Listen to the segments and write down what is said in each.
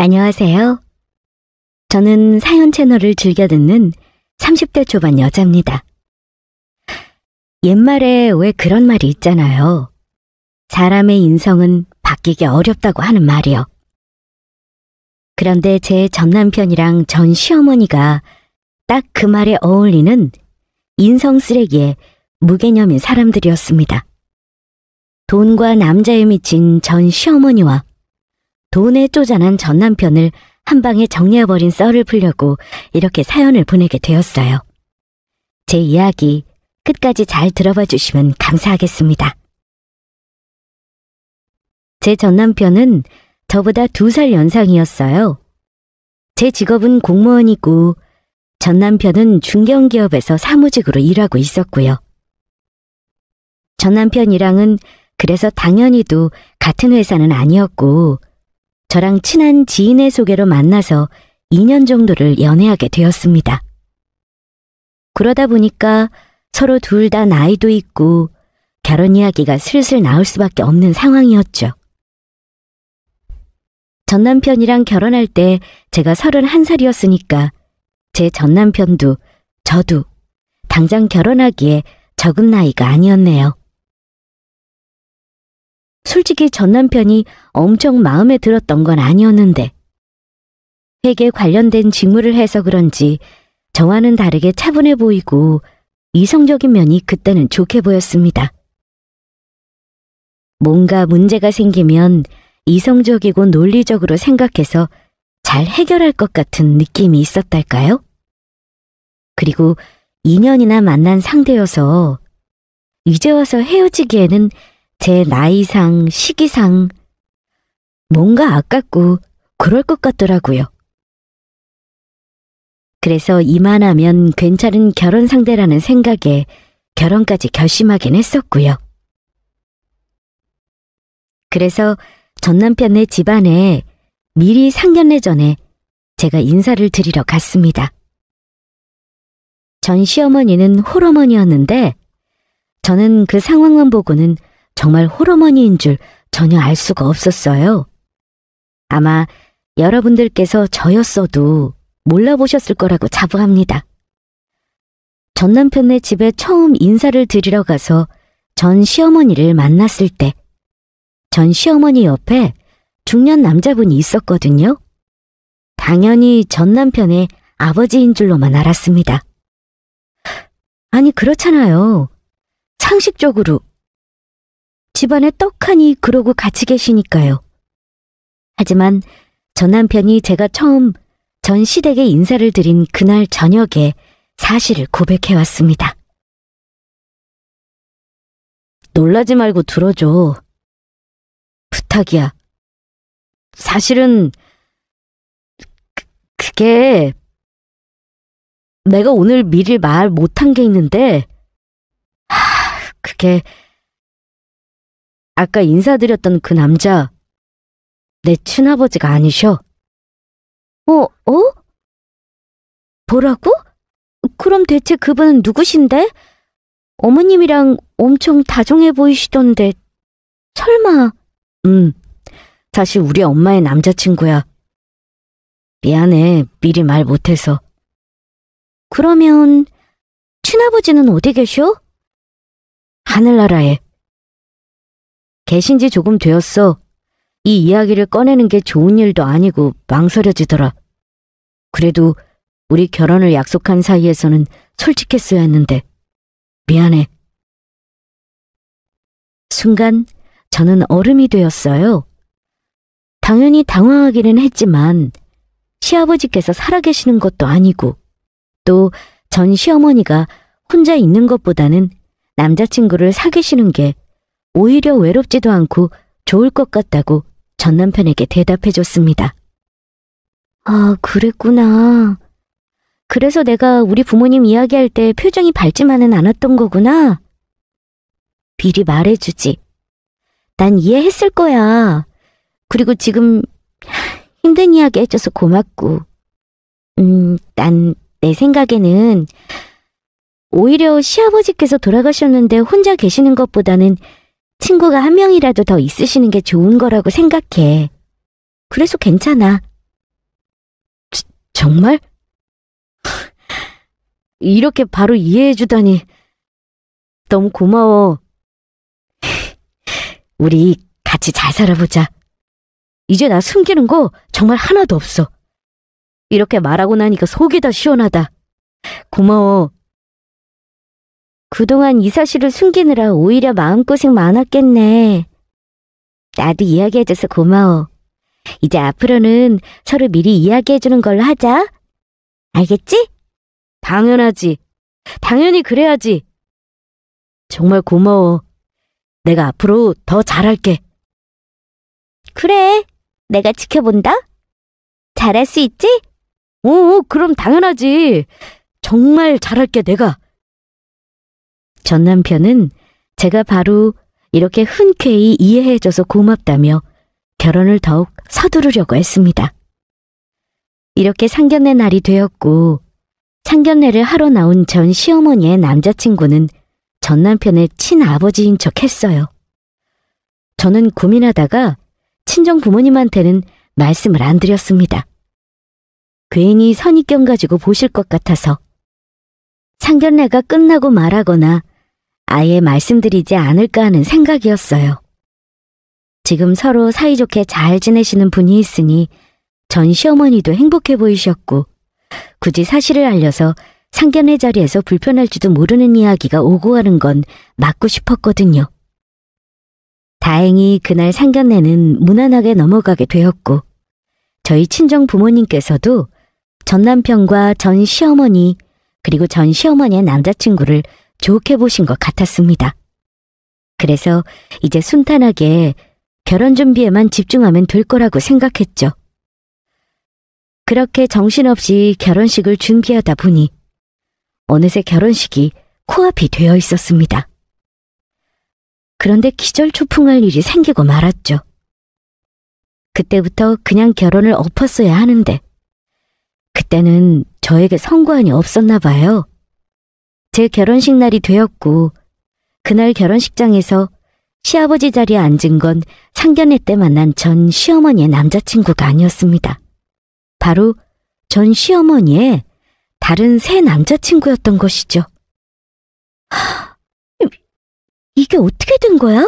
안녕하세요. 저는 사연 채널을 즐겨 듣는 30대 초반 여자입니다. 옛말에 왜 그런 말이 있잖아요. 사람의 인성은 바뀌기 어렵다고 하는 말이요. 그런데 제 전 남편이랑 전 시어머니가 딱 그 말에 어울리는 인성 쓰레기에 무개념인 사람들이었습니다. 돈과 남자에 미친 전 시어머니와 돈에 쪼잔한 전 남편을 한 방에 정리해버린 썰을 풀려고 이렇게 사연을 보내게 되었어요. 제 이야기 끝까지 잘 들어봐 주시면 감사하겠습니다. 제 전 남편은 저보다 2살 연상이었어요. 제 직업은 공무원이고 전 남편은 중견기업에서 사무직으로 일하고 있었고요. 전 남편이랑은 그래서 당연히도 같은 회사는 아니었고 저랑 친한 지인의 소개로 만나서 2년 정도를 연애하게 되었습니다. 그러다 보니까 서로 둘 다 나이도 있고 결혼 이야기가 슬슬 나올 수밖에 없는 상황이었죠. 전 남편이랑 결혼할 때 제가 31살이었으니까 제 전 남편도 저도 당장 결혼하기에 적은 나이가 아니었네요. 솔직히 전 남편이 엄청 마음에 들었던 건 아니었는데 회계 관련된 직무를 해서 그런지 저와는 다르게 차분해 보이고 이성적인 면이 그때는 좋게 보였습니다. 뭔가 문제가 생기면 이성적이고 논리적으로 생각해서 잘 해결할 것 같은 느낌이 있었달까요? 그리고 2년이나 만난 상대여서 이제 와서 헤어지기에는 제 나이상, 시기상 뭔가 아깝고 그럴 것 같더라고요. 그래서 이만하면 괜찮은 결혼 상대라는 생각에 결혼까지 결심하긴 했었고요. 그래서 전 남편네 집안에 미리 상견례 전에 제가 인사를 드리러 갔습니다. 전 시어머니는 홀어머니였는데 저는 그 상황만 보고는 정말 홀어머니인 줄 전혀 알 수가 없었어요. 아마 여러분들께서 저였어도 몰라보셨을 거라고 자부합니다. 전 남편네 집에 처음 인사를 드리러 가서 전 시어머니를 만났을 때 전 시어머니 옆에 중년 남자분이 있었거든요. 당연히 전 남편의 아버지인 줄로만 알았습니다. 아니 그렇잖아요. 상식적으로. 집안에 떡하니 그러고 같이 계시니까요. 하지만 전 남편이 제가 처음 전 시댁에 인사를 드린 그날 저녁에 사실을 고백해왔습니다. 놀라지 말고 들어줘. 부탁이야. 사실은 그게 내가 오늘 미리 말 못한 게 있는데 그게 아까 인사드렸던 그 남자 내 친아버지가 아니셔. 뭐라고? 그럼 대체 그분은 누구신데? 어머님이랑 엄청 다정해 보이시던데 설마... 사실 우리 엄마의 남자친구야. 미안해, 미리 말 못해서. 그러면 친아버지는 어디 계셔? 하늘나라에. 계신 지 조금 되었어. 이 이야기를 꺼내는 게 좋은 일도 아니고 망설여지더라. 그래도 우리 결혼을 약속한 사이에서는 솔직했어야 했는데 미안해. 순간 저는 얼음이 되었어요. 당연히 당황하기는 했지만 시아버지께서 살아계시는 것도 아니고 또 전 시어머니가 혼자 있는 것보다는 남자친구를 사귀시는 게 오히려 외롭지도 않고 좋을 것 같다고 전 남편에게 대답해줬습니다. 아, 그랬구나. 그래서 내가 우리 부모님 이야기할 때 표정이 밝지만은 않았던 거구나. 미리 말해주지. 난 이해했을 거야. 그리고 지금 힘든 이야기 해줘서 고맙고. 난 내 생각에는 오히려 시아버지께서 돌아가셨는데 혼자 계시는 것보다는 친구가 한 명이라도 더 있으시는 게 좋은 거라고 생각해. 그래서 괜찮아. 정말? 이렇게 바로 이해해주다니 너무 고마워. 우리 같이 잘 살아보자. 이제 나 숨기는 거 정말 하나도 없어. 이렇게 말하고 나니까 속이 다 시원하다. 고마워. 그동안 이 사실을 숨기느라 오히려 마음고생 많았겠네. 나도 이야기해줘서 고마워. 이제 앞으로는 서로 미리 이야기해주는 걸로 하자. 알겠지? 당연하지. 당연히 그래야지. 정말 고마워. 내가 앞으로 더 잘할게. 그래, 내가 지켜본다. 잘할 수 있지? 오, 그럼 당연하지. 정말 잘할게, 내가. 전 남편은 제가 바로 이렇게 흔쾌히 이해해줘서 고맙다며 결혼을 더욱 서두르려고 했습니다. 이렇게 상견례 날이 되었고 상견례를 하러 나온 전 시어머니의 남자친구는 전 남편의 친아버지인 척 했어요. 저는 고민하다가 친정 부모님한테는 말씀을 안 드렸습니다. 괜히 선입견 가지고 보실 것 같아서. 상견례가 끝나고 말하거나 아예 말씀드리지 않을까 하는 생각이었어요. 지금 서로 사이좋게 잘 지내시는 분이 있으니 전 시어머니도 행복해 보이셨고 굳이 사실을 알려서 상견례 자리에서 불편할지도 모르는 이야기가 오고 가는 건 막고 싶었거든요. 다행히 그날 상견례는 무난하게 넘어가게 되었고 저희 친정 부모님께서도 전 남편과 전 시어머니 그리고 전 시어머니의 남자친구를 좋게 보신 것 같았습니다. 그래서 이제 순탄하게 결혼 준비에만 집중하면 될 거라고 생각했죠. 그렇게 정신없이 결혼식을 준비하다 보니 어느새 결혼식이 코앞이 되어 있었습니다. 그런데 기절초풍할 일이 생기고 말았죠. 그때부터 그냥 결혼을 엎었어야 하는데 그때는 저에게 선고안이 없었나 봐요. 제 결혼식 날이 되었고 그날 결혼식장에서 시아버지 자리에 앉은 건 상견례 때 만난 전 시어머니의 남자친구가 아니었습니다. 바로 전 시어머니의 다른 새 남자친구였던 것이죠. 이게 어떻게 된 거야?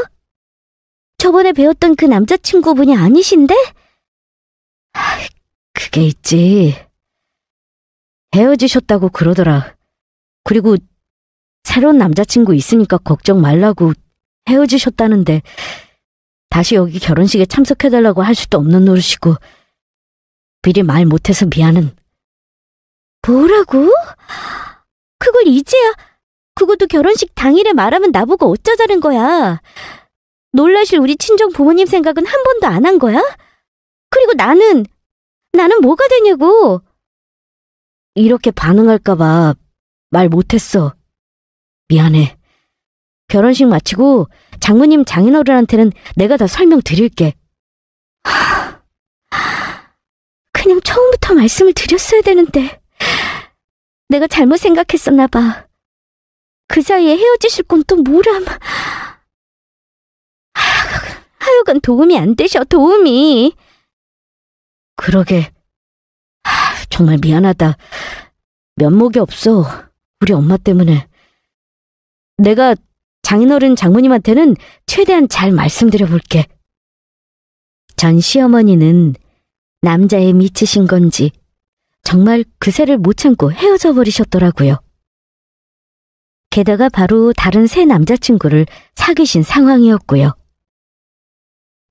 저번에 배웠던 그 남자친구분이 아니신데? 그게 있지. 헤어지셨다고 그러더라. 그리고 새로운 남자친구 있으니까 걱정 말라고 헤어지셨다는데 다시 여기 결혼식에 참석해달라고 할 수도 없는 노릇이고 미리 말 못해서 미안은. 뭐라고? 그걸 이제야, 그것도 결혼식 당일에 말하면 나보고 어쩌자는 거야. 놀라실 우리 친정 부모님 생각은 한 번도 안 한 거야? 그리고 나는 뭐가 되냐고. 이렇게 반응할까봐 말 못했어. 미안해. 결혼식 마치고 장모님 장인어른한테는 내가 다 설명드릴게. 그냥 처음부터 말씀을 드렸어야 되는데 내가 잘못 생각했었나 봐. 그 사이에 헤어지실 건 또 뭐람. 하여간 도움이 안 되셔, 도움이. 그러게. 정말 미안하다. 면목이 없어. 우리 엄마 때문에. 내가 장인어른 장모님한테는 최대한 잘 말씀드려볼게. 전 시어머니는 남자에 미치신 건지 정말 그새를 못 참고 헤어져 버리셨더라고요. 게다가 바로 다른 새 남자친구를 사귀신 상황이었고요.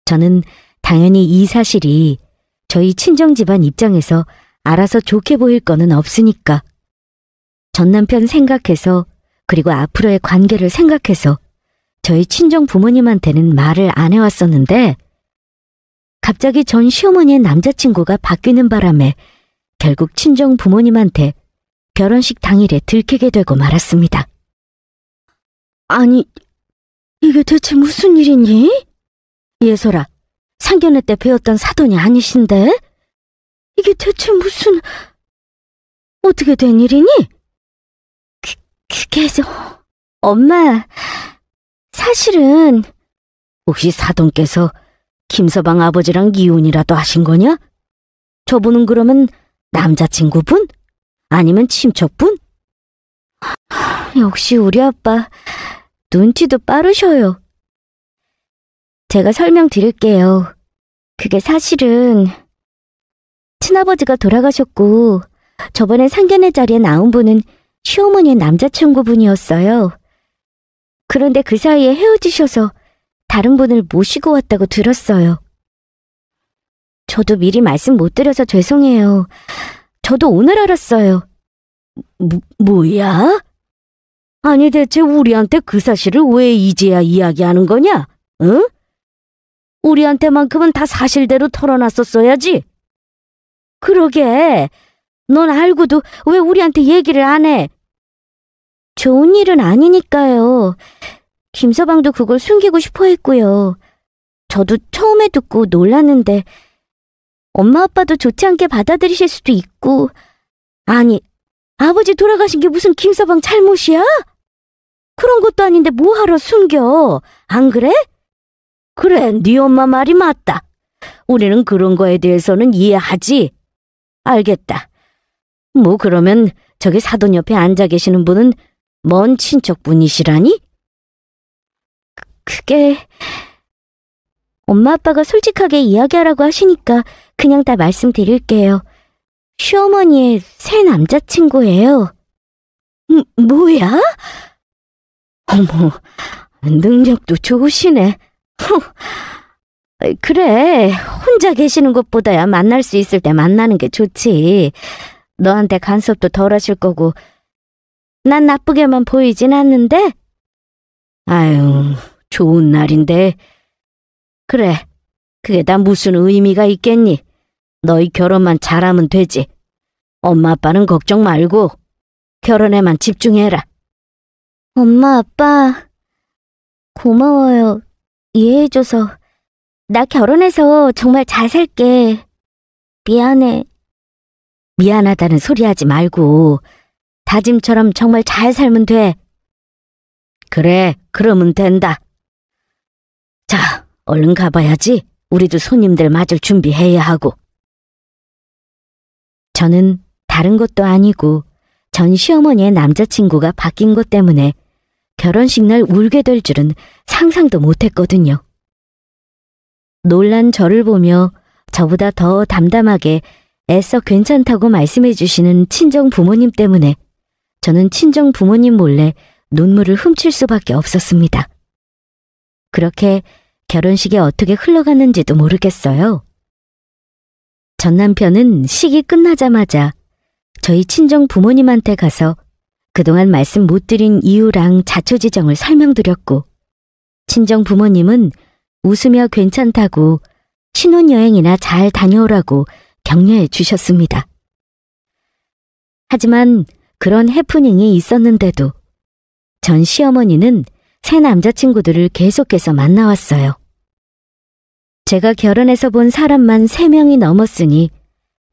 저는 당연히 이 사실이 저희 친정집안 입장에서 알아서 좋게 보일 거는 없으니까 전 남편 생각해서 그리고 앞으로의 관계를 생각해서 저희 친정 부모님한테는 말을 안 해왔었는데 갑자기 전 시어머니의 남자친구가 바뀌는 바람에 결국 친정 부모님한테 결혼식 당일에 들키게 되고 말았습니다. 아니, 이게 대체 무슨 일이니? 예솔아, 상견례 때 배웠던 사돈이 아니신데? 이게 대체 무슨... 어떻게 된 일이니? 그게 엄마, 사실은... 혹시 사돈께서 김서방 아버지랑 이혼이라도 하신 거냐? 저분은 그러면 남자친구분? 아니면 친척분? 역시 우리 아빠 눈치도 빠르셔요. 제가 설명드릴게요. 그게 사실은 친아버지가 돌아가셨고 저번에 상견례 자리에 나온 분은 시어머니의 남자친구분이었어요. 그런데 그 사이에 헤어지셔서 다른 분을 모시고 왔다고 들었어요. 저도 미리 말씀 못 드려서 죄송해요. 저도 오늘 알았어요. 뭐야? 아니 대체 우리한테 그 사실을 왜 이제야 이야기하는 거냐? 응? 우리한테만큼은 다 사실대로 털어놨었어야지. 그러게, 넌 알고도 왜 우리한테 얘기를 안 해? 좋은 일은 아니니까요. 김서방도 그걸 숨기고 싶어 했고요. 저도 처음에 듣고 놀랐는데 엄마 아빠도 좋지 않게 받아들이실 수도 있고. 아니, 아버지 돌아가신 게 무슨 김서방 잘못이야? 그런 것도 아닌데 뭐하러 숨겨? 안 그래? 그래, 네 엄마 말이 맞다. 우리는 그런 거에 대해서는 이해하지. 알겠다. 뭐 그러면 저기 사돈 옆에 앉아 계시는 분은 먼 친척분이시라니? 그게 엄마 아빠가 솔직하게 이야기하라고 하시니까 그냥 다 말씀드릴게요. 시어머니의 새 남자친구예요. 뭐야? 어머, 능력도 좋으시네. 그래, 혼자 계시는 것보다야 만날 수 있을 때 만나는 게 좋지. 너한테 간섭도 덜 하실 거고. 난 나쁘게만 보이진 않는데? 아유, 좋은 날인데. 그래, 그게 다 무슨 의미가 있겠니? 너희 결혼만 잘하면 되지. 엄마 아빠는 걱정 말고 결혼에만 집중해라. 엄마 아빠 고마워요. 이해해줘서. 나 결혼해서 정말 잘 살게. 미안해. 미안하다는 소리 하지 말고 다짐처럼 정말 잘 살면 돼. 그래, 그러면 된다. 자, 얼른 가봐야지. 우리도 손님들 맞을 준비해야 하고. 저는 다른 것도 아니고 전 시어머니의 남자친구가 바뀐 것 때문에 결혼식 날 울게 될 줄은 상상도 못했거든요. 놀란 저를 보며 저보다 더 담담하게 애써 괜찮다고 말씀해 주시는 친정 부모님 때문에 저는 친정 부모님 몰래 눈물을 훔칠 수밖에 없었습니다. 그렇게 결혼식이 어떻게 흘러갔는지도 모르겠어요. 전 남편은 식이 끝나자마자 저희 친정 부모님한테 가서 그동안 말씀 못 드린 이유랑 자초지정을 설명드렸고, 친정 부모님은 웃으며 괜찮다고 신혼여행이나 잘 다녀오라고 격려해 주셨습니다. 하지만 그런 해프닝이 있었는데도 전 시어머니는 새 남자친구들을 계속해서 만나왔어요. 제가 결혼해서 본 사람만 3명이 넘었으니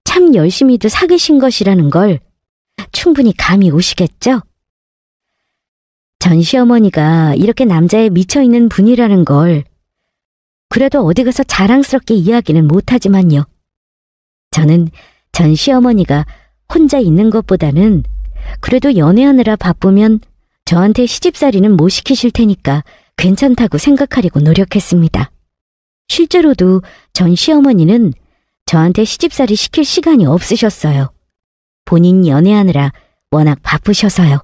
참 열심히도 사귀신 것이라는 걸 충분히 감이 오시겠죠? 전 시어머니가 이렇게 남자에 미쳐있는 분이라는 걸 그래도 어디 가서 자랑스럽게 이야기는 못하지만요. 저는 전 시어머니가 혼자 있는 것보다는 그래도 연애하느라 바쁘면 저한테 시집살이는 못 시키실 테니까 괜찮다고 생각하려고 노력했습니다. 실제로도 전 시어머니는 저한테 시집살이 시킬 시간이 없으셨어요. 본인 연애하느라 워낙 바쁘셔서요.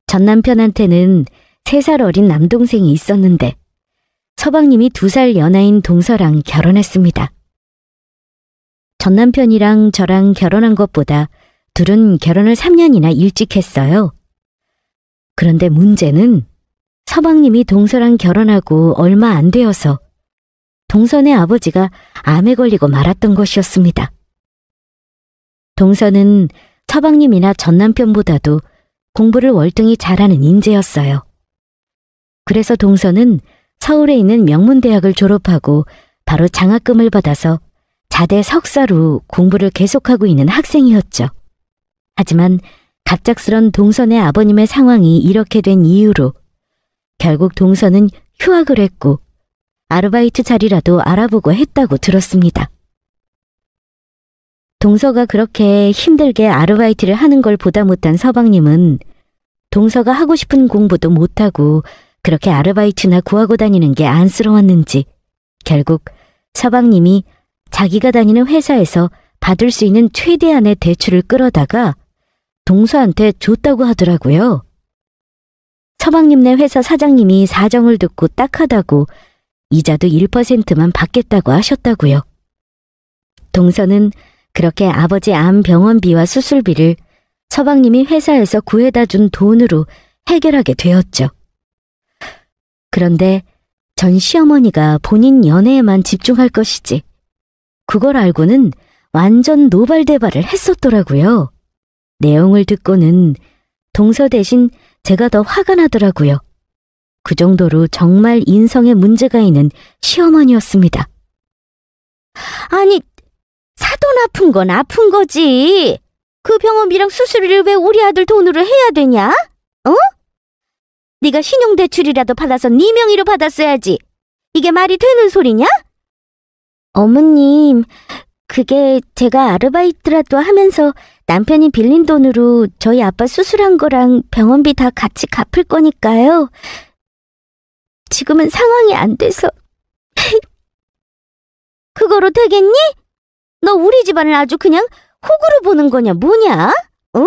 전 남편한테는 3살 어린 남동생이 있었는데 서방님이 2살 연하인 동서랑 결혼했습니다. 전 남편이랑 저랑 결혼한 것보다 둘은 결혼을 3년이나 일찍 했어요. 그런데 문제는 서방님이 동서랑 결혼하고 얼마 안 되어서 동선의 아버지가 암에 걸리고 말았던 것이었습니다. 동서는 서방님이나 전 남편보다도 공부를 월등히 잘하는 인재였어요. 그래서 동서는 서울에 있는 명문대학을 졸업하고 바로 장학금을 받아서 자대 석사로 공부를 계속하고 있는 학생이었죠. 하지만 갑작스런 동선의 아버님의 상황이 이렇게 된 이유로 결국 동서는 휴학을 했고 아르바이트 자리라도 알아보고 했다고 들었습니다. 동서가 그렇게 힘들게 아르바이트를 하는 걸 보다 못한 서방님은 동서가 하고 싶은 공부도 못하고 그렇게 아르바이트나 구하고 다니는 게 안쓰러웠는지 결국 서방님이 자기가 다니는 회사에서 받을 수 있는 최대한의 대출을 끌어다가 동서한테 줬다고 하더라고요. 서방님네 회사 사장님이 사정을 듣고 딱하다고 이자도 1%만 받겠다고 하셨다고요. 동서는 그렇게 아버지 암 병원비와 수술비를 서방님이 회사에서 구해다 준 돈으로 해결하게 되었죠. 그런데 전 시어머니가 본인 연애에만 집중할 것이지 그걸 알고는 완전 노발대발을 했었더라고요. 내용을 듣고는 동서 대신 제가 더 화가 나더라고요. 그 정도로 정말 인성에 문제가 있는 시어머니였습니다. 아니, 사돈 아픈 건 아픈 거지. 그 병원비랑 수술비를 왜 우리 아들 돈으로 해야 되냐? 어? 네가 신용대출이라도 받아서 네 명의로 받았어야지. 이게 말이 되는 소리냐? 어머님, 그게 제가 아르바이트라도 하면서 남편이 빌린 돈으로 저희 아빠 수술한 거랑 병원비 다 같이 갚을 거니까요. 지금은 상황이 안 돼서. 그거로 되겠니? 너 우리 집안을 아주 그냥 호구로 보는 거냐 뭐냐? 어?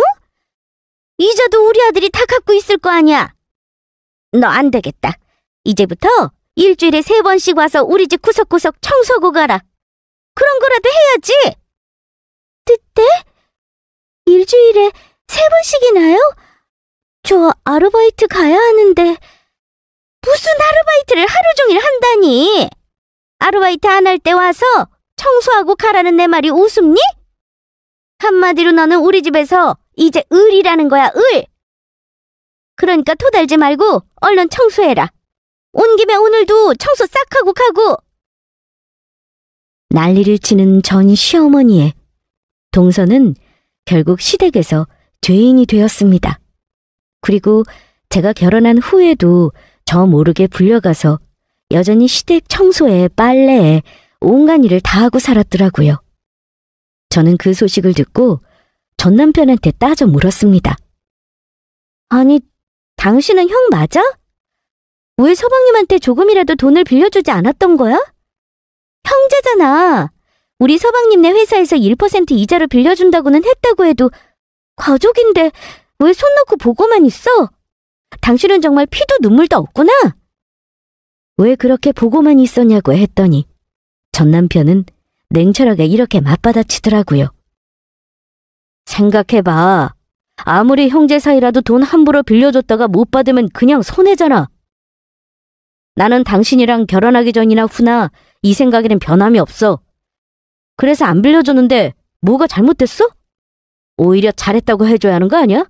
이자도 우리 아들이 다 갖고 있을 거 아니야. 너 안 되겠다. 이제부터 일주일에 3번씩 와서 우리 집 구석구석 청소하고 가라. 그런 거라도 해야지. 네? 일주일에 3번씩이나요? 저 아르바이트 가야 하는데 무슨 아르바이트를 하루 종일 한다니? 아르바이트 안 할 때 와서 청소하고 가라는 내 말이 우습니? 한마디로 너는 우리 집에서 이제 을이라는 거야, 을. 그러니까 토달지 말고 얼른 청소해라. 온 김에 오늘도 청소 싹 하고 가고. 난리를 치는 전 시어머니의 동서는 결국 시댁에서 죄인이 되었습니다. 그리고 제가 결혼한 후에도 저 모르게 불려가서 여전히 시댁 청소에 빨래에 온갖 일을 다 하고 살았더라고요. 저는 그 소식을 듣고 전 남편한테 따져 물었습니다. 아니, 당신은 형 맞아? 왜 서방님한테 조금이라도 돈을 빌려주지 않았던 거야? 형제잖아. 우리 서방님네 회사에서 1% 이자를 빌려준다고는 했다고 해도 가족인데 왜 손 놓고 보고만 있어? 당신은 정말 피도 눈물도 없구나. 왜 그렇게 보고만 있었냐고 했더니 전 남편은 냉철하게 이렇게 맞받아치더라고요. 생각해봐. 아무리 형제 사이라도 돈 함부로 빌려줬다가 못 받으면 그냥 손해잖아. 나는 당신이랑 결혼하기 전이나 후나 이 생각에는 변함이 없어. 그래서 안 빌려줬는데 뭐가 잘못됐어? 오히려 잘했다고 해줘야 하는 거 아니야?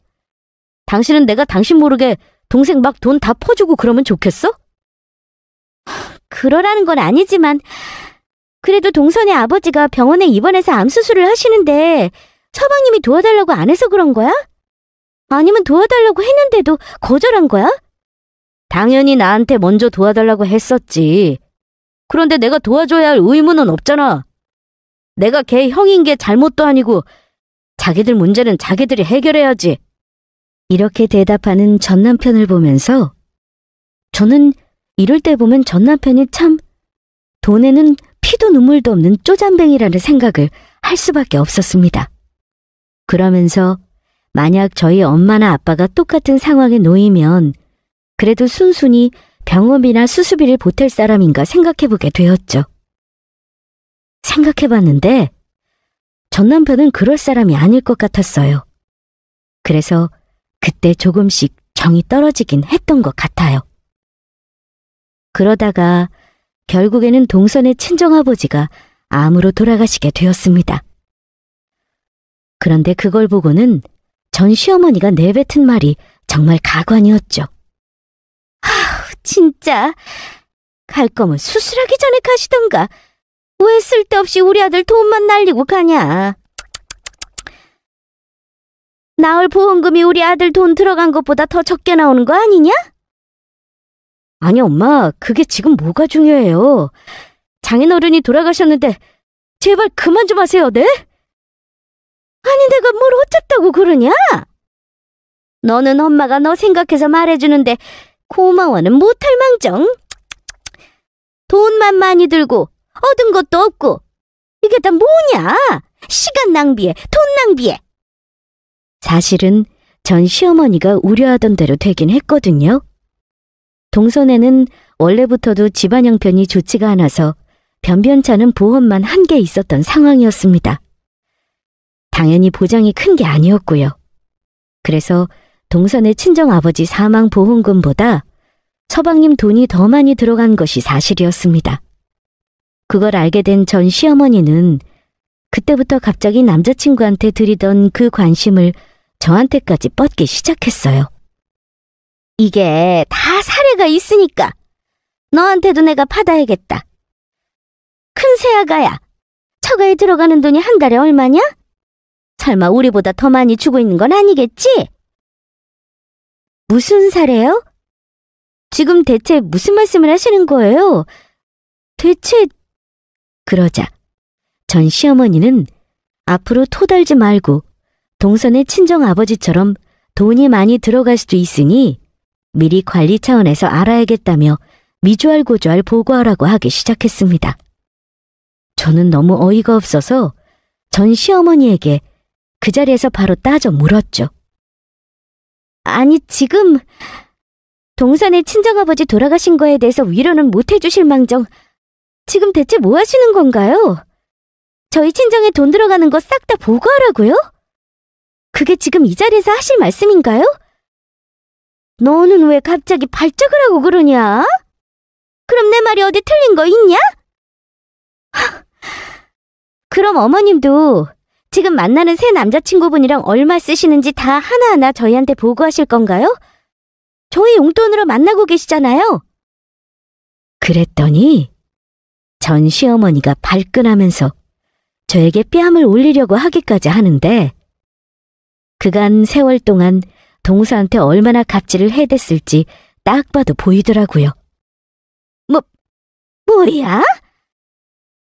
당신은 내가 당신 모르게 동생 막 돈 다 퍼주고 그러면 좋겠어? 그러라는 건 아니지만 그래도 동선의 아버지가 병원에 입원해서 암 수술을 하시는데 서방님이 도와달라고 안 해서 그런 거야? 아니면 도와달라고 했는데도 거절한 거야? 당연히 나한테 먼저 도와달라고 했었지. 그런데 내가 도와줘야 할 의무는 없잖아. 내가 걔 형인 게 잘못도 아니고 자기들 문제는 자기들이 해결해야지. 이렇게 대답하는 전 남편을 보면서 저는 이럴 때 보면 전 남편이 참 돈에는 피도 눈물도 없는 쪼잔뱅이라는 생각을 할 수밖에 없었습니다. 그러면서 만약 저희 엄마나 아빠가 똑같은 상황에 놓이면 그래도 순순히 병원비나 수술비를 보탤 사람인가 생각해보게 되었죠. 생각해봤는데 전 남편은 그럴 사람이 아닐 것 같았어요. 그래서 그때 조금씩 정이 떨어지긴 했던 것 같아요. 그러다가 결국에는 동선의 친정아버지가 암으로 돌아가시게 되었습니다. 그런데 그걸 보고는 전 시어머니가 내뱉은 말이 정말 가관이었죠. 아우, 진짜. 갈 거면 수술하기 전에 가시던가. 왜 쓸데없이 우리 아들 돈만 날리고 가냐. 나흘 보험금이 우리 아들 돈 들어간 것보다 더 적게 나오는 거 아니냐? 아니 엄마, 그게 지금 뭐가 중요해요. 장인어른이 돌아가셨는데 제발 그만 좀 하세요, 네? 아니, 내가 뭘 어쨌다고 그러냐? 너는 엄마가 너 생각해서 말해주는데 고마워는 못할 망정. 돈만 많이 들고 얻은 것도 없고 이게 다 뭐냐? 시간 낭비해, 돈 낭비해. 사실은 전 시어머니가 우려하던 대로 되긴 했거든요. 동선에는 원래부터도 집안 형편이 좋지가 않아서 변변찮은 보험만 한 개 있었던 상황이었습니다. 당연히 보장이 큰 게 아니었고요. 그래서 동선의 친정아버지 사망보험금보다 서방님 돈이 더 많이 들어간 것이 사실이었습니다. 그걸 알게 된 전 시어머니는 그때부터 갑자기 남자친구한테 들이던 그 관심을 저한테까지 뻗기 시작했어요. 이게 다 사례가 있으니까 너한테도 내가 받아야겠다. 큰 새아가야, 처가에 들어가는 돈이 한 달에 얼마냐? 설마 우리보다 더 많이 주고 있는 건 아니겠지? 무슨 사례요? 지금 대체 무슨 말씀을 하시는 거예요? 대체... 그러자 전 시어머니는 앞으로 토달지 말고 동선의 친정아버지처럼 돈이 많이 들어갈 수도 있으니 미리 관리 차원에서 알아야겠다며 미주알고주알 보고하라고 하기 시작했습니다. 저는 너무 어이가 없어서 전 시어머니에게 그 자리에서 바로 따져 물었죠. 아니, 지금 동선의 친정아버지 돌아가신 거에 대해서 위로는 못 해주실 망정 지금 대체 뭐 하시는 건가요? 저희 친정에 돈 들어가는 거 싹 다 보고하라고요? 그게 지금 이 자리에서 하실 말씀인가요? 너는 왜 갑자기 발작을 하고 그러냐? 그럼 내 말이 어디 틀린 거 있냐? 그럼 어머님도 지금 만나는 새 남자친구분이랑 얼마 쓰시는지 다 하나하나 저희한테 보고하실 건가요? 저희 용돈으로 만나고 계시잖아요. 그랬더니 전 시어머니가 발끈하면서 저에게 뺨을 올리려고 하기까지 하는데 그간 세월 동안 동서한테 얼마나 갑질을 해댔을지 딱 봐도 보이더라고요. 뭐야?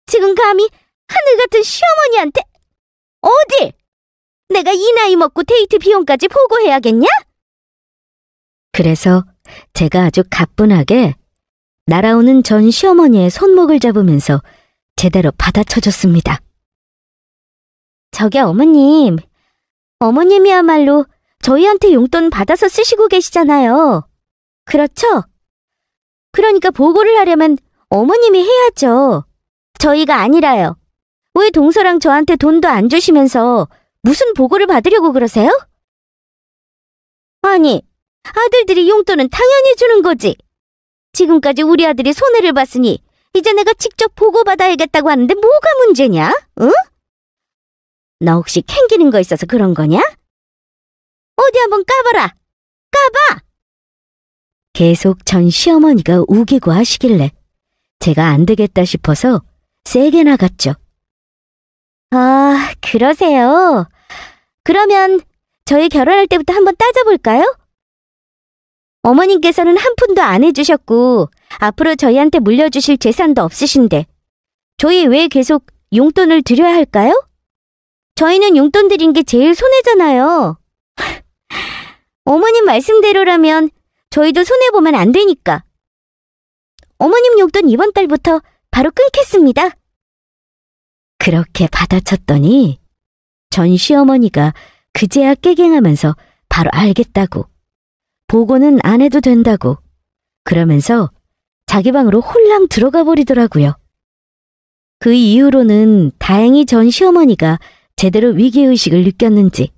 지금 감히 하늘 같은 시어머니한테 어디? 내가 이 나이 먹고 데이트 비용까지 보고해야겠냐? 그래서 제가 아주 가뿐하게 날아오는 전 시어머니의 손목을 잡으면서 제대로 받아쳐줬습니다. 저기 어머님, 어머님이야말로 저희한테 용돈 받아서 쓰시고 계시잖아요. 그렇죠? 그러니까 보고를 하려면 어머님이 해야죠. 저희가 아니라요. 왜 동서랑 저한테 돈도 안 주시면서 무슨 보고를 받으려고 그러세요? 아니, 아들들이 용돈은 당연히 주는 거지. 지금까지 우리 아들이 손해를 봤으니 이제 내가 직접 보고받아야겠다고 하는데 뭐가 문제냐? 응? 너 혹시 캥기는 거 있어서 그런 거냐? 어디 한번 까봐라. 까봐! 계속 전 시어머니가 우기고 하시길래 제가 안 되겠다 싶어서 세게 나갔죠. 아, 그러세요. 그러면 저희 결혼할 때부터 한번 따져볼까요? 어머님께서는 한 푼도 안 해주셨고 앞으로 저희한테 물려주실 재산도 없으신데 저희 왜 계속 용돈을 드려야 할까요? 저희는 용돈 드린 게 제일 손해잖아요. 어머님 말씀대로라면 저희도 손해보면 안 되니까. 어머님 용돈 이번 달부터 바로 끊겠습니다. 그렇게 받아쳤더니 전 시어머니가 그제야 깨갱하면서 바로 알겠다고, 보고는 안 해도 된다고 그러면서 자기 방으로 홀랑 들어가 버리더라고요. 그 이후로는 다행히 전 시어머니가 제대로 위기의식을 느꼈는지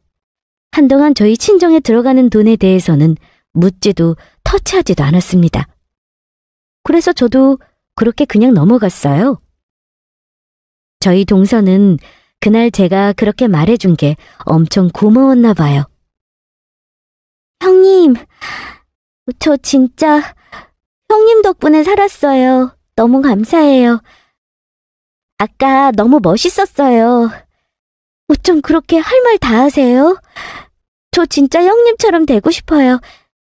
한동안 저희 친정에 들어가는 돈에 대해서는 묻지도 터치하지도 않았습니다. 그래서 저도 그렇게 그냥 넘어갔어요. 저희 동서는 그날 제가 그렇게 말해준 게 엄청 고마웠나 봐요. 형님, 저 진짜 형님 덕분에 살았어요. 너무 감사해요. 아까 너무 멋있었어요. 어쩜 그렇게 할 말 다 하세요? 저 진짜 형님처럼 되고 싶어요.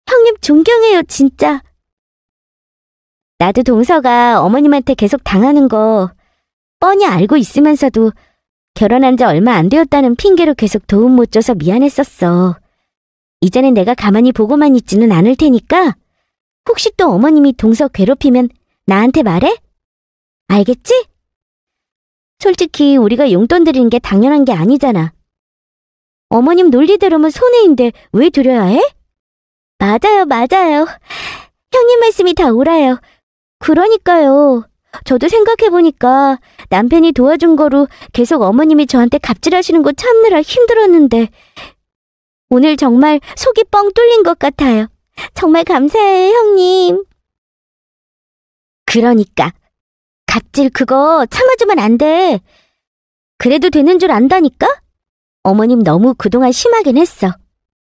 형님 존경해요, 진짜. 나도 동서가 어머님한테 계속 당하는 거 뻔히 알고 있으면서도 결혼한 지 얼마 안 되었다는 핑계로 계속 도움 못 줘서 미안했었어. 이제는 내가 가만히 보고만 있지는 않을 테니까 혹시 또 어머님이 동서 괴롭히면 나한테 말해? 알겠지? 솔직히 우리가 용돈 드리는 게 당연한 게 아니잖아. 어머님 논리대로면 손해인데 왜 드려야 해? 맞아요. 형님 말씀이 다 옳아요. 그러니까요. 저도 생각해보니까 남편이 도와준 거로 계속 어머님이 저한테 갑질하시는 거 참느라 힘들었는데 오늘 정말 속이 뻥 뚫린 것 같아요. 정말 감사해요, 형님. 그러니까 갑질 그거 참아주면 안 돼. 그래도 되는 줄 안다니까? 어머님 너무 그동안 심하긴 했어.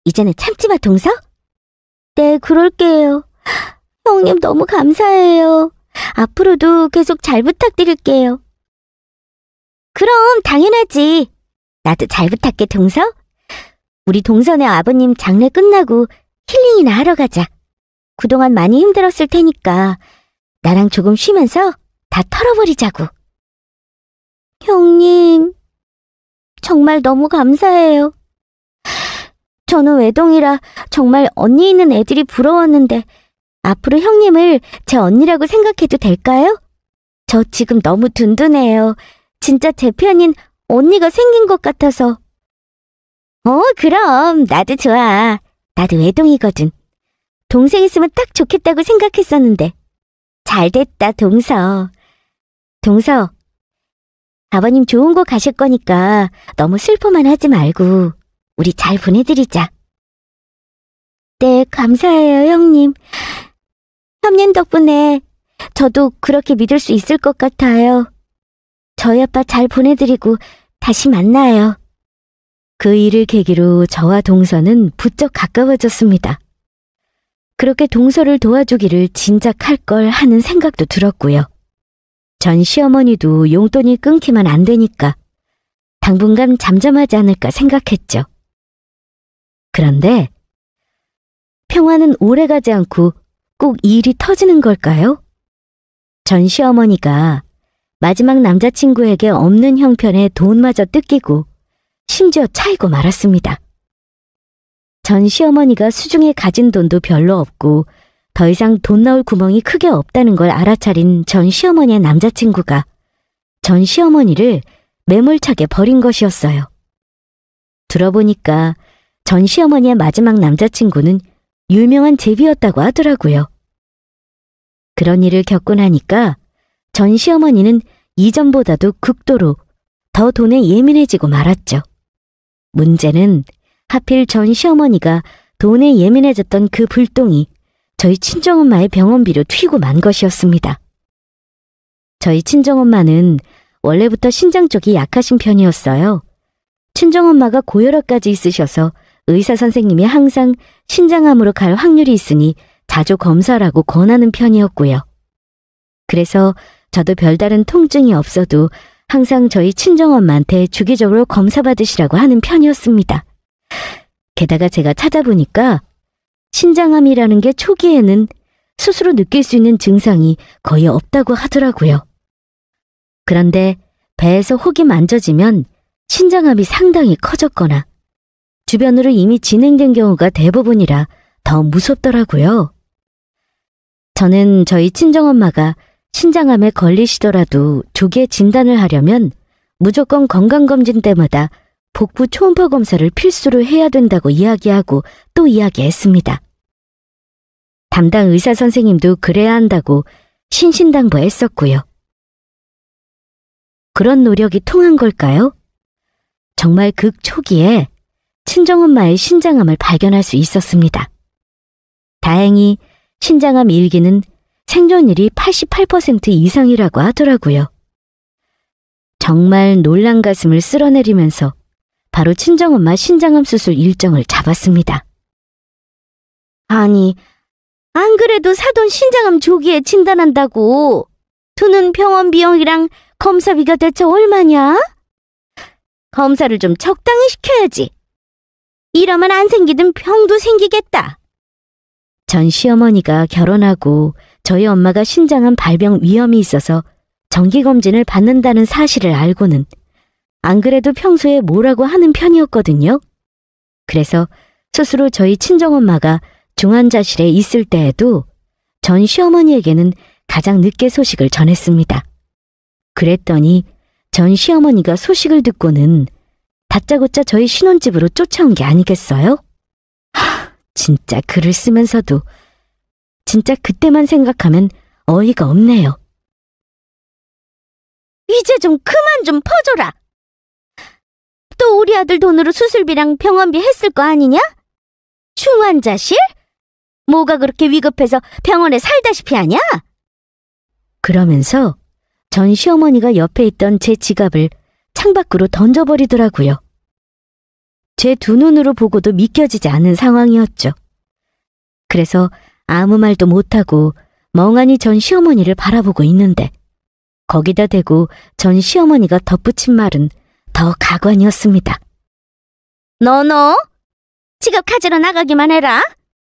이제는 참지 마, 동서? 네, 그럴게요. 형님 너무 감사해요. 앞으로도 계속 잘 부탁드릴게요. 그럼 당연하지. 나도 잘 부탁해, 동서. 우리 동서네 아버님 장례 끝나고 힐링이나 하러 가자. 그동안 많이 힘들었을 테니까 나랑 조금 쉬면서 다 털어버리자고. 형님, 정말 너무 감사해요. 저는 외동이라 정말 언니 있는 애들이 부러웠는데 앞으로 형님을 제 언니라고 생각해도 될까요? 저 지금 너무 든든해요. 진짜 제 편인 언니가 생긴 것 같아서. 그럼 나도 좋아. 나도 외동이거든. 동생 있으면 딱 좋겠다고 생각했었는데. 잘됐다, 동서. 동서, 아버님 좋은 곳 가실 거니까 너무 슬퍼만 하지 말고 우리 잘 보내드리자. 네, 감사해요, 형님. 형님 덕분에 저도 그렇게 믿을 수 있을 것 같아요. 저희 아빠 잘 보내드리고 다시 만나요. 그 일을 계기로 저와 동서는 부쩍 가까워졌습니다. 그렇게 동서를 도와주기를 진작 할 걸 하는 생각도 들었고요. 전 시어머니도 용돈이 끊기면 안 되니까 당분간 잠잠하지 않을까 생각했죠. 그런데 평화는 오래가지 않고 꼭 일이 터지는 걸까요? 전 시어머니가 마지막 남자친구에게 없는 형편에 돈마저 뜯기고 심지어 차이고 말았습니다. 전 시어머니가 수중에 가진 돈도 별로 없고 더 이상 돈 나올 구멍이 크게 없다는 걸 알아차린 전 시어머니의 남자친구가 전 시어머니를 매몰차게 버린 것이었어요. 들어보니까 전 시어머니의 마지막 남자친구는 유명한 제비였다고 하더라고요. 그런 일을 겪고 나니까 전 시어머니는 이전보다도 극도로 더 돈에 예민해지고 말았죠. 문제는 하필 전 시어머니가 돈에 예민해졌던 그 불똥이 저희 친정엄마의 병원비로 튀고 만 것이었습니다. 저희 친정엄마는 원래부터 신장 쪽이 약하신 편이었어요. 친정엄마가 고혈압까지 있으셔서 의사 선생님이 항상 신장암으로 갈 확률이 있으니 자주 검사라고 권하는 편이었고요. 그래서 저도 별다른 통증이 없어도 항상 저희 친정엄마한테 주기적으로 검사 받으시라고 하는 편이었습니다. 게다가 제가 찾아보니까 신장암이라는 게 초기에는 스스로 느낄 수 있는 증상이 거의 없다고 하더라고요. 그런데 배에서 혹이 만져지면 신장암이 상당히 커졌거나 주변으로 이미 진행된 경우가 대부분이라 더 무섭더라고요. 저는 저희 친정엄마가 신장암에 걸리시더라도 조기에 진단을 하려면 무조건 건강검진 때마다 복부 초음파 검사를 필수로 해야 된다고 이야기하고 또 이야기했습니다. 담당 의사 선생님도 그래야 한다고 신신당부했었고요. 그런 노력이 통한 걸까요? 정말 극 초기에 친정엄마의 신장암을 발견할 수 있었습니다. 다행히 신장암 1기는 생존율이 88% 이상이라고 하더라고요. 정말 놀란 가슴을 쓸어내리면서 바로 친정엄마 신장암 수술 일정을 잡았습니다. 아니, 안 그래도 사돈 신장암 조기에 진단한다고. 드는 병원 비용이랑 검사비가 대체 얼마냐? 검사를 좀 적당히 시켜야지. 이러면 안 생기던 병도 생기겠다. 전 시어머니가 결혼하고 저희 엄마가 신장암 발병 위험이 있어서 정기검진을 받는다는 사실을 알고는 안 그래도 평소에 뭐라고 하는 편이었거든요. 그래서 스스로 저희 친정엄마가 중환자실에 있을 때에도 전 시어머니에게는 가장 늦게 소식을 전했습니다. 그랬더니 전 시어머니가 소식을 듣고는 다짜고짜 저희 신혼집으로 쫓아온 게 아니겠어요? 진짜 글을 쓰면서도 진짜 그때만 생각하면 어이가 없네요. 이제 좀 그만 좀 퍼줘라. 또 우리 아들 돈으로 수술비랑 병원비 했을 거 아니냐? 중환자실? 뭐가 그렇게 위급해서 병원에 살다시피 하냐? 그러면서 전 시어머니가 옆에 있던 제 지갑을 창밖으로 던져버리더라고요. 제 두 눈으로 보고도 믿겨지지 않는 상황이었죠. 그래서 아무 말도 못하고 멍하니 전 시어머니를 바라보고 있는데 거기다 대고 전 시어머니가 덧붙인 말은 더 가관이었습니다. 너 지갑 가지러 나가기만 해라.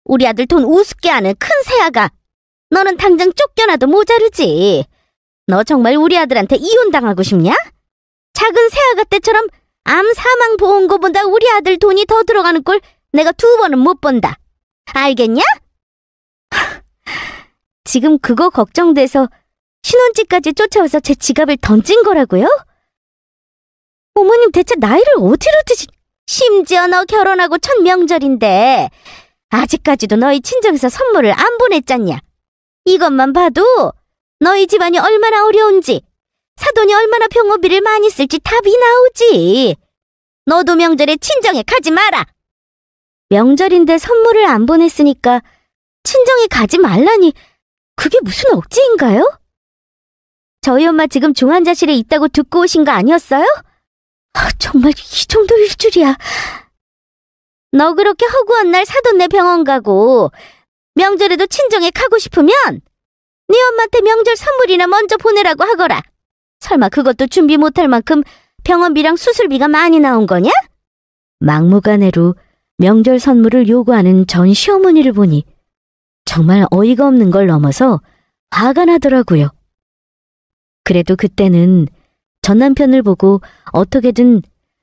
우리 아들 돈 우습게 하는 큰 새아가. 너는 당장 쫓겨나도 모자르지. 너 정말 우리 아들한테 이혼당하고 싶냐? 작은 새아가 때처럼 암 사망 보험금보다 우리 아들 돈이 더 들어가는 꼴 내가 2번은 못 본다. 알겠냐? 지금 그거 걱정돼서 신혼집까지 쫓아와서 제 지갑을 던진 거라고요? 어머님 대체 나이를 어디로 드시... 심지어 너 결혼하고 첫 명절인데 아직까지도 너희 친정에서 선물을 안 보냈잖냐? 이것만 봐도 너희 집안이 얼마나 어려운지, 사돈이 얼마나 병원비를 많이 쓸지 답이 나오지. 너도 명절에 친정에 가지 마라. 명절인데 선물을 안 보냈으니까 친정에 가지 말라니 그게 무슨 억지인가요? 저희 엄마 지금 중환자실에 있다고 듣고 오신 거 아니었어요? 정말 이 정도일 줄이야. 너 그렇게 허구한 날 사돈네 병원 가고 명절에도 친정에 가고 싶으면 네 엄마한테 명절 선물이나 먼저 보내라고 하거라. 설마 그것도 준비 못할 만큼 병원비랑 수술비가 많이 나온 거냐? 막무가내로 명절 선물을 요구하는 전 시어머니를 보니 정말 어이가 없는 걸 넘어서 화가 나더라고요. 그래도 그때는 전 남편을 보고 어떻게든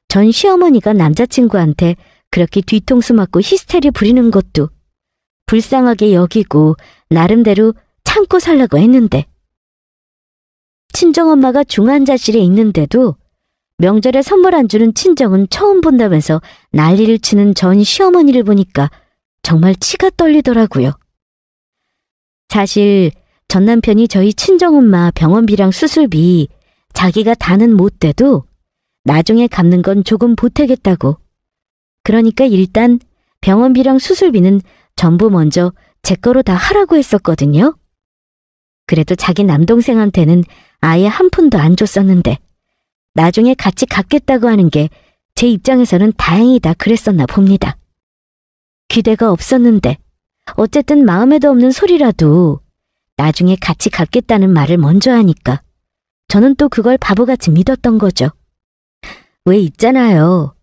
전 시어머니가 남자친구한테 그렇게 뒤통수 맞고 히스테리 부리는 것도 불쌍하게 여기고 나름대로 참고 살라고 했는데 친정엄마가 중환자실에 있는데도 명절에 선물 안 주는 친정은 처음 본다면서 난리를 치는 전 시어머니를 보니까 정말 치가 떨리더라고요. 사실 전 남편이 저희 친정엄마 병원비랑 수술비 자기가 다는 못 돼도 나중에 갚는 건 조금 보태겠다고. 그러니까 일단 병원비랑 수술비는 전부 먼저 제 거로 다 하라고 했었거든요. 그래도 자기 남동생한테는 아예 한 푼도 안 줬었는데 나중에 같이 갚겠다고 하는 게 제 입장에서는 다행이다 그랬었나 봅니다. 기대가 없었는데 어쨌든 마음에도 없는 소리라도 나중에 같이 갚겠다는 말을 먼저 하니까 저는 또 그걸 바보같이 믿었던 거죠. 왜 있잖아요.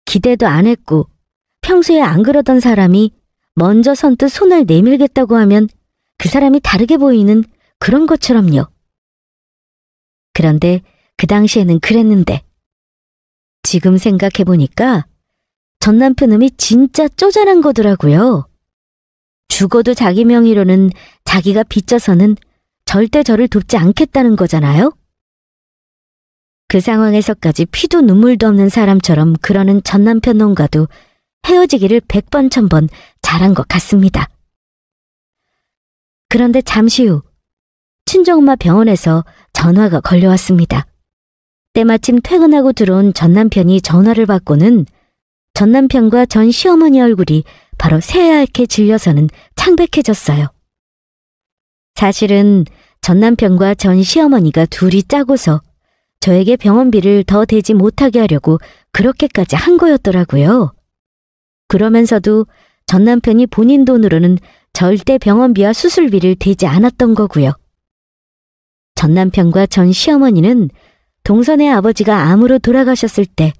기대도 안 했고 평소에 안 그러던 사람이 먼저 선뜻 손을 내밀겠다고 하면 그 사람이 다르게 보이는 그런 것처럼요. 그런데 그 당시에는 그랬는데 지금 생각해보니까 전 남편놈이 진짜 쪼잔한 거더라고요. 죽어도 자기 명의로는 자기가 빚져서는 절대 저를 돕지 않겠다는 거잖아요. 그 상황에서까지 피도 눈물도 없는 사람처럼 그러는 전 남편 놈과도 헤어지기를 100번 1000번 잘한 것 같습니다. 그런데 잠시 후 친정엄마 병원에서 전화가 걸려왔습니다. 때마침 퇴근하고 들어온 전 남편이 전화를 받고는 전 남편과 전 시어머니 얼굴이 바로 새하얗게 질려서는 창백해졌어요. 사실은 전 남편과 전 시어머니가 둘이 짜고서 저에게 병원비를 더 대지 못하게 하려고 그렇게까지 한 거였더라고요. 그러면서도 전 남편이 본인 돈으로는 절대 병원비와 수술비를 대지 않았던 거고요. 전 남편과 전 시어머니는 동선의 아버지가 암으로 돌아가셨을 때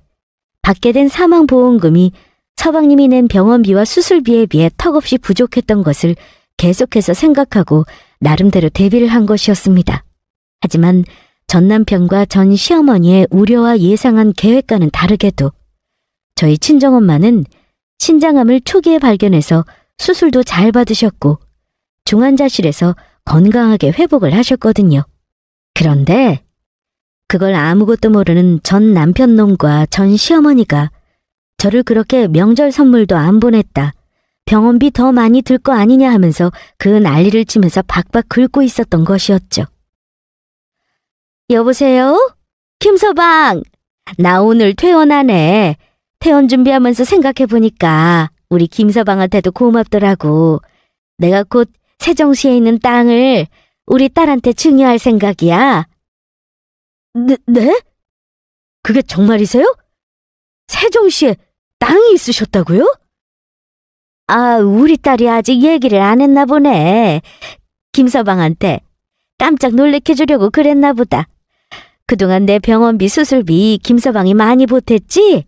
받게 된 사망보험금이 서방님이 낸 병원비와 수술비에 비해 턱없이 부족했던 것을 계속해서 생각하고 나름대로 대비를 한 것이었습니다. 하지만 전 남편과 전 시어머니의 우려와 예상한 계획과는 다르게도 저희 친정엄마는 신장암을 초기에 발견해서 수술도 잘 받으셨고 중환자실에서 건강하게 회복을 하셨거든요. 그런데 그걸 아무것도 모르는 전 남편 놈과 전 시어머니가 저를 그렇게 명절 선물도 안 보냈다, 병원비 더 많이 들 거 아니냐 하면서 그 난리를 치면서 박박 긁고 있었던 것이었죠. 여보세요? 김서방, 나 오늘 퇴원하네. 퇴원 준비하면서 생각해보니까 우리 김서방한테도 고맙더라고. 내가 곧 세종시에 있는 땅을 우리 딸한테 증여할 생각이야. 네? 그게 정말이세요? 세종시에 땅이 있으셨다고요? 아, 우리 딸이 아직 얘기를 안 했나 보네. 김서방한테 깜짝 놀래켜주려고 그랬나 보다. 그동안 내 병원비 수술비 김서방이 많이 보탰지?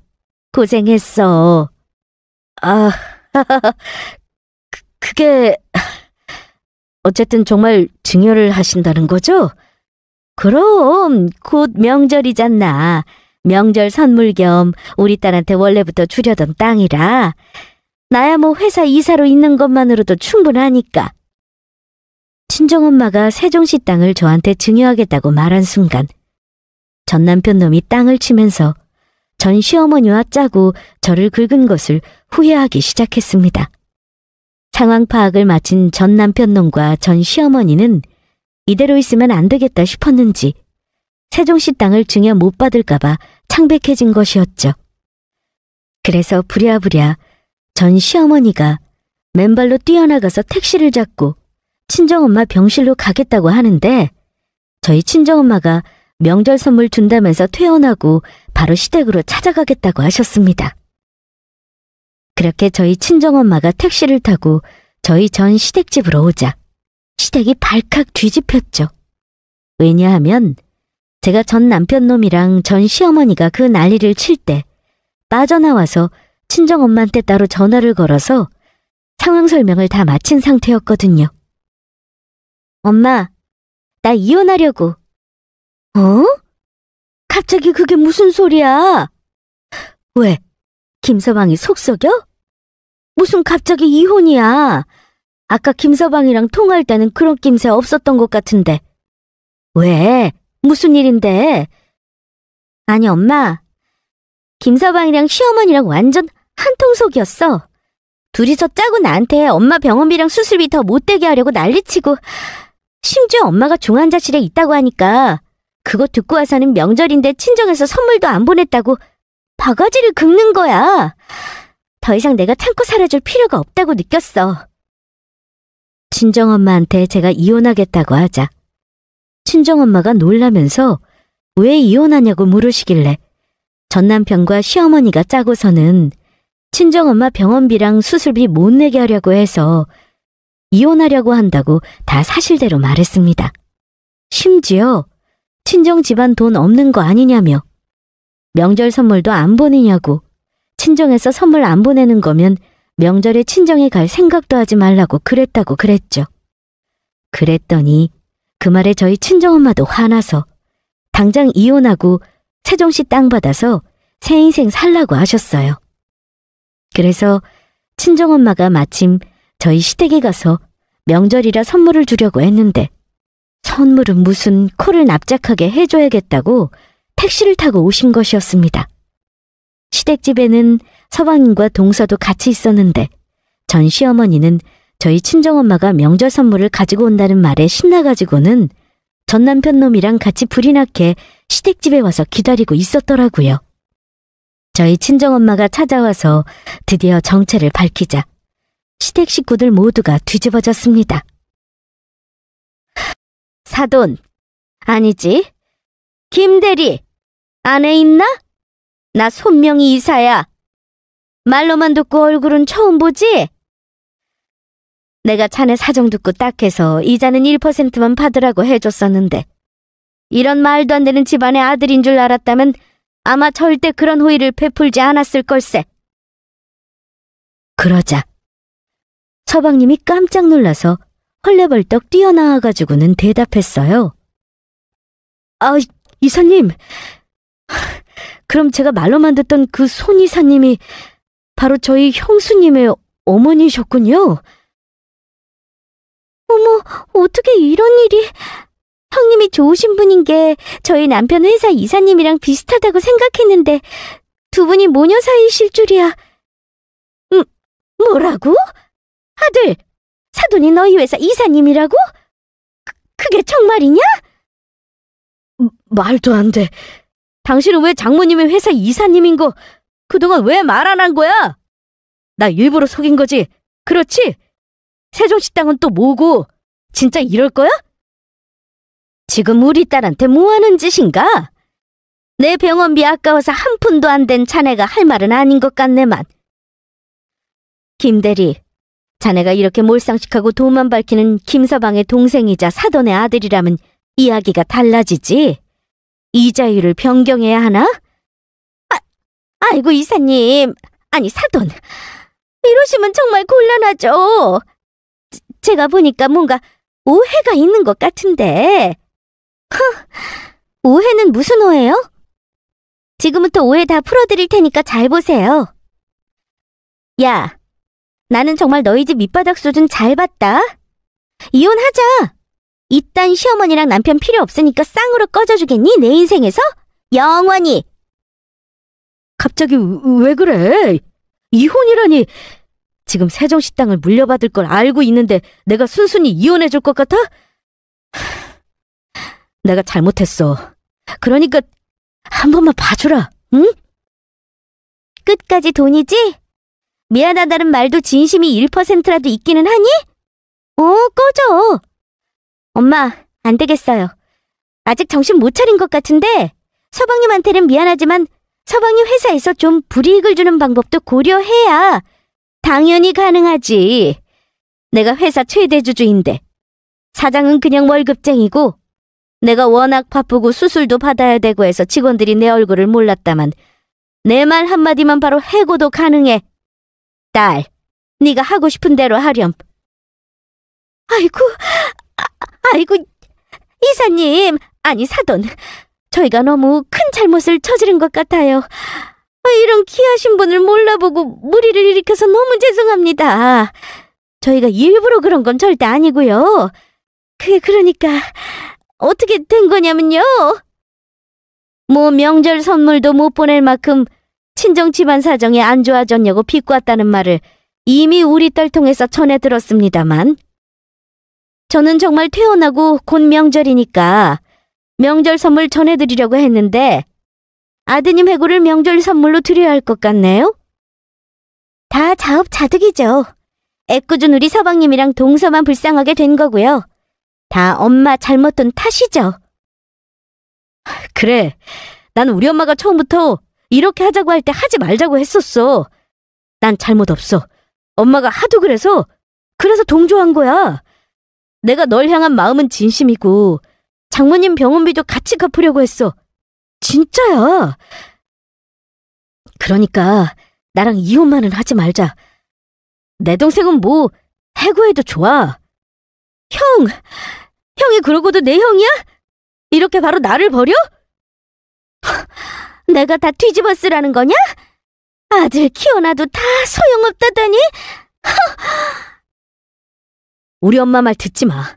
고생했어. 아, 그게 어쨌든 정말 증여를 하신다는 거죠? 그럼 곧 명절이잖아. 명절 선물 겸 우리 딸한테 원래부터 주려던 땅이라 나야 뭐 회사 이사로 있는 것만으로도 충분하니까. 친정엄마가 세종시 땅을 저한테 증여하겠다고 말한 순간 전 남편 놈이 땅을 치면서 전 시어머니와 짜고 저를 긁은 것을 후회하기 시작했습니다. 상황 파악을 마친 전 남편 놈과 전 시어머니는 이대로 있으면 안 되겠다 싶었는지 세종시 땅을 증여 못 받을까봐 창백해진 것이었죠. 그래서 부랴부랴 전 시어머니가 맨발로 뛰어나가서 택시를 잡고 친정엄마 병실로 가겠다고 하는데 저희 친정엄마가 명절 선물 준다면서 퇴원하고 바로 시댁으로 찾아가겠다고 하셨습니다. 그렇게 저희 친정엄마가 택시를 타고 저희 전 시댁집으로 오자 시댁이 발칵 뒤집혔죠. 왜냐하면 제가 전 남편 놈이랑 전 시어머니가 그 난리를 칠 때 빠져나와서 친정엄마한테 따로 전화를 걸어서 상황 설명을 다 마친 상태였거든요. 엄마, 나 이혼하려고. 어? 갑자기 그게 무슨 소리야? 왜? 김서방이 속 썩여? 무슨 갑자기 이혼이야? 아까 김서방이랑 통화할 때는 그런 낌새 없었던 것 같은데. 왜? 무슨 일인데? 아니 엄마, 김서방이랑 시어머니랑 완전 한통속이었어. 둘이서 짜고 나한테 엄마 병원비랑 수술비 더 못되게 하려고 난리치고 심지어 엄마가 중환자실에 있다고 하니까 그거 듣고 와서는 명절인데 친정에서 선물도 안 보냈다고 바가지를 긁는 거야. 더 이상 내가 참고 살아줄 필요가 없다고 느꼈어. 친정엄마한테 제가 이혼하겠다고 하자 친정엄마가 놀라면서 왜 이혼하냐고 물으시길래 전 남편과 시어머니가 짜고서는 친정엄마 병원비랑 수술비 못 내게 하려고 해서 이혼하려고 한다고 다 사실대로 말했습니다. 심지어 친정 집안 돈 없는 거 아니냐며 명절 선물도 안 보내냐고 친정에서 선물 안 보내는 거면 명절에 친정에 갈 생각도 하지 말라고 그랬다고 그랬죠. 그랬더니 그 말에 저희 친정엄마도 화나서 당장 이혼하고 세종시 땅 받아서 새 인생 살라고 하셨어요. 그래서 친정엄마가 마침 저희 시댁에 가서 명절이라 선물을 주려고 했는데 선물은 무슨 코를 납작하게 해줘야겠다고 택시를 타고 오신 것이었습니다. 시댁집에는 서방님과 동서도 같이 있었는데 전 시어머니는 저희 친정엄마가 명절 선물을 가지고 온다는 말에 신나가지고는 전 남편 놈이랑 같이 불이 나게 시댁집에 와서 기다리고 있었더라고요. 저희 친정엄마가 찾아와서 드디어 정체를 밝히자 시댁 식구들 모두가 뒤집어졌습니다. 사돈, 아니지. 김대리, 안에 있나? 나 손명희 이사야. 말로만 듣고 얼굴은 처음 보지? 내가 자네 사정 듣고 딱 해서 이자는 1%만 받으라고 해줬었는데 이런 말도 안 되는 집안의 아들인 줄 알았다면 아마 절대 그런 호의를 베풀지 않았을 걸세. 그러자 서방님이 깜짝 놀라서 헐레벌떡 뛰어나와가지고는 대답했어요. 아, 이사님. 그럼 제가 말로만 듣던 그 손 이사님이 바로 저희 형수님의 어머니셨군요. 어머, 어떻게 이런 일이... 형님이 좋으신 분인 게 저희 남편 회사 이사님이랑 비슷하다고 생각했는데 두 분이 모녀 사이이실 줄이야. 뭐라고? 아들, 사돈이 너희 회사 이사님이라고? 그게 정말이냐? 말도 안 돼. 당신은 왜 장모님의 회사 이사님인 거 그동안 왜 말 안 한 거야? 나 일부러 속인 거지. 그렇지? 세종식당은 또 뭐고? 진짜 이럴 거야? 지금 우리 딸한테 뭐 하는 짓인가? 내 병원비 아까워서 한 푼도 안 된 자네가 할 말은 아닌 것 같네만. 김대리, 자네가 이렇게 몰상식하고 돈만 밝히는 김서방의 동생이자 사돈의 아들이라면 이야기가 달라지지. 이자율을 변경해야 하나? 아이고 이사님, 아니 사돈, 이러시면 정말 곤란하죠. 제가 보니까 뭔가 오해가 있는 것 같은데. 오해는 무슨 오해요? 지금부터 오해 다 풀어드릴 테니까 잘 보세요. 야, 나는 정말 너희 집 밑바닥 수준 잘 봤다. 이혼하자. 이딴 시어머니랑 남편 필요 없으니까 쌍으로 꺼져주겠니? 내 인생에서? 영원히. 갑자기 왜 그래? 이혼이라니. 지금 세종식당을 물려받을 걸 알고 있는데 내가 순순히 이혼해줄 것 같아? 내가 잘못했어. 그러니까 한 번만 봐주라, 응? 끝까지 돈이지? 미안하다는 말도 진심이 1%라도 있기는 하니? 꺼져. 엄마, 안 되겠어요. 아직 정신 못 차린 것 같은데 서방님한테는 미안하지만 서방님 회사에서 좀 불이익을 주는 방법도 고려해야 당연히 가능하지. 내가 회사 최대 주주인데 사장은 그냥 월급쟁이고 내가 워낙 바쁘고 수술도 받아야 되고 해서 직원들이 내 얼굴을 몰랐다만 내 말 한마디만 바로 해고도 가능해. 딸, 네가 하고 싶은 대로 하렴. 아이고, 이사님, 아니 사돈, 저희가 너무 큰 잘못을 저지른 것 같아요. 이런 귀하신 분을 몰라보고 무리를 일으켜서 너무 죄송합니다. 저희가 일부러 그런 건 절대 아니고요. 그러니까 어떻게 된 거냐면요. 뭐 명절 선물도 못 보낼 만큼 친정 집안 사정이 안 좋아졌냐고 비꼬았다는 말을 이미 우리 딸 통해서 전해 들었습니다만 저는 정말 퇴원하고 곧 명절이니까 명절 선물 전해드리려고 했는데 아드님 해고를 명절 선물로 드려야 할 것 같네요. 다 자업자득이죠. 애꿎은 우리 서방님이랑 동서만 불쌍하게 된 거고요. 다 엄마 잘못된 탓이죠. 그래, 난 우리 엄마가 처음부터 이렇게 하자고 할 때 하지 말자고 했었어. 난 잘못 없어. 엄마가 하도 그래서 동조한 거야. 내가 널 향한 마음은 진심이고 장모님 병원비도 같이 갚으려고 했어. 진짜야. 그러니까 나랑 이혼만은 하지 말자. 내 동생은 뭐 해고해도 좋아. 형이 그러고도 내 형이야? 이렇게 바로 나를 버려? 내가 다 뒤집어 쓰라는 거냐? 아들 키워놔도 다 소용없다더니? 우리 엄마 말 듣지 마.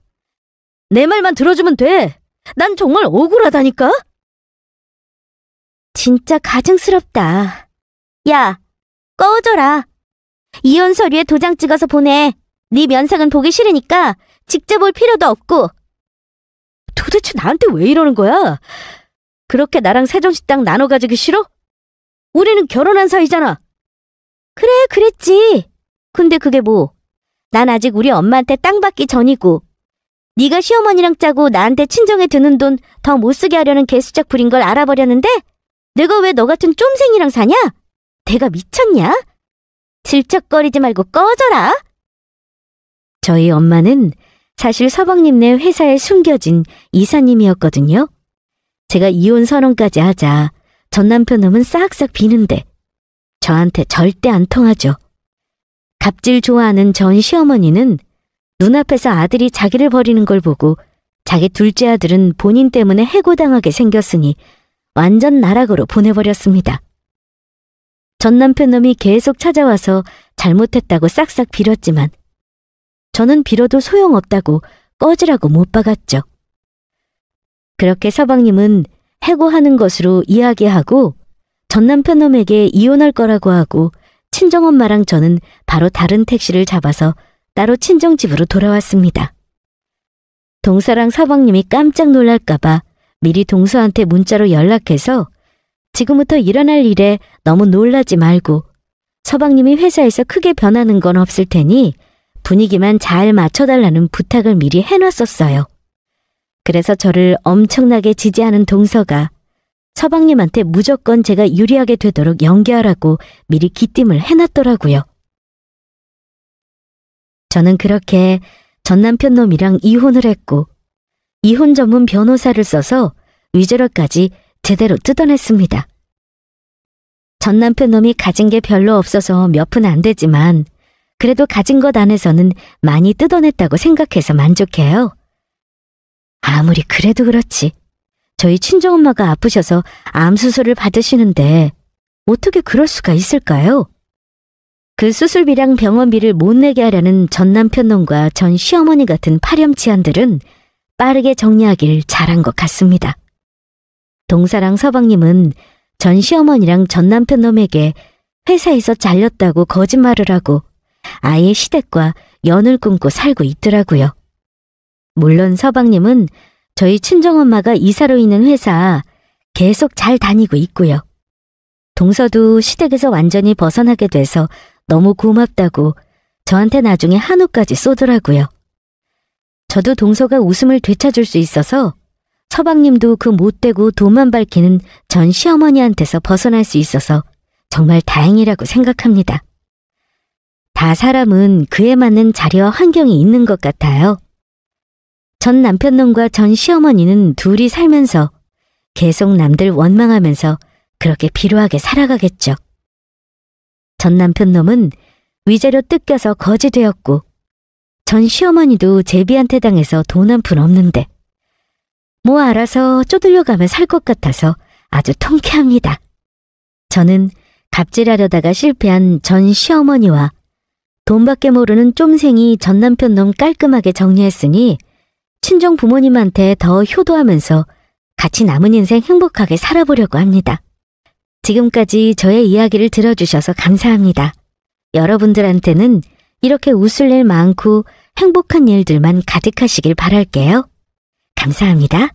내 말만 들어주면 돼. 난 정말 억울하다니까? 진짜 가증스럽다. 야, 꺼져라. 이혼 서류에 도장 찍어서 보내. 네 면상은 보기 싫으니까 직접 올 필요도 없고. 도대체 나한테 왜 이러는 거야? 그렇게 나랑 세종식당 나눠 가지기 싫어? 우리는 결혼한 사이잖아. 그래, 그랬지. 근데 그게 뭐? 난 아직 우리 엄마한테 땅 받기 전이고 네가 시어머니랑 짜고 나한테 친정에 드는 돈 더 못 쓰게 하려는 개수작 부린 걸 알아버렸는데 내가 왜 너 같은 쫌생이랑 사냐? 내가 미쳤냐? 질척거리지 말고 꺼져라. 저희 엄마는 사실 서방님네 회사에 숨겨진 이사님이었거든요. 제가 이혼 선언까지 하자 전 남편 놈은 싹싹 비는데 저한테 절대 안 통하죠. 갑질 좋아하는 전 시어머니는 눈앞에서 아들이 자기를 버리는 걸 보고 자기 둘째 아들은 본인 때문에 해고당하게 생겼으니 완전 나락으로 보내버렸습니다. 전 남편 놈이 계속 찾아와서 잘못했다고 싹싹 빌었지만 저는 빌어도 소용없다고 꺼지라고 못 박았죠. 그렇게 서방님은 해고하는 것으로 이야기하고 전 남편 놈에게 이혼할 거라고 하고 친정엄마랑 저는 바로 다른 택시를 잡아서 따로 친정집으로 돌아왔습니다. 동서랑 서방님이 깜짝 놀랄까봐 미리 동서한테 문자로 연락해서 지금부터 일어날 일에 너무 놀라지 말고 서방님이 회사에서 크게 변하는 건 없을 테니 분위기만 잘 맞춰달라는 부탁을 미리 해놨었어요. 그래서 저를 엄청나게 지지하는 동서가 서방님한테 무조건 제가 유리하게 되도록 연기하라고 미리 기띔을 해놨더라고요. 저는 그렇게 전 남편 놈이랑 이혼을 했고 이혼 전문 변호사를 써서 위조료까지 제대로 뜯어냈습니다. 전 남편 놈이 가진 게 별로 없어서 몇 푼 안 되지만 그래도 가진 것 안에서는 많이 뜯어냈다고 생각해서 만족해요. 아무리 그래도 그렇지. 저희 친정엄마가 아프셔서 암 수술을 받으시는데 어떻게 그럴 수가 있을까요? 그 수술비랑 병원비를 못 내게 하려는 전 남편 놈과 전 시어머니 같은 파렴치한들은 빠르게 정리하길 잘한 것 같습니다. 동사랑 서방님은 전 시어머니랑 전 남편 놈에게 회사에서 잘렸다고 거짓말을 하고 아예 시댁과 연을 끊고 살고 있더라고요. 물론 서방님은 저희 친정엄마가 이사로 있는 회사 계속 잘 다니고 있고요. 동서도 시댁에서 완전히 벗어나게 돼서 너무 고맙다고 저한테 나중에 한우까지 쏘더라고요. 저도 동서가 웃음을 되찾을 수 있어서 서방님도 그 못되고 돈만 밝히는 전 시어머니한테서 벗어날 수 있어서 정말 다행이라고 생각합니다. 다 사람은 그에 맞는 자리와 환경이 있는 것 같아요. 전 남편놈과 전 시어머니는 둘이 살면서 계속 남들 원망하면서 그렇게 비루하게 살아가겠죠. 전 남편놈은 위자료 뜯겨서 거지 되었고 전 시어머니도 제비한테 당해서 돈 한 푼 없는데 뭐 알아서 쪼들려가며 살 것 같아서 아주 통쾌합니다. 저는 갑질하려다가 실패한 전 시어머니와 돈밖에 모르는 쫌생이 전 남편놈 깔끔하게 정리했으니 친정 부모님한테 더 효도하면서 같이 남은 인생 행복하게 살아보려고 합니다. 지금까지 저의 이야기를 들어주셔서 감사합니다. 여러분들한테는 이렇게 웃을 일 많고 행복한 일들만 가득하시길 바랄게요. 감사합니다.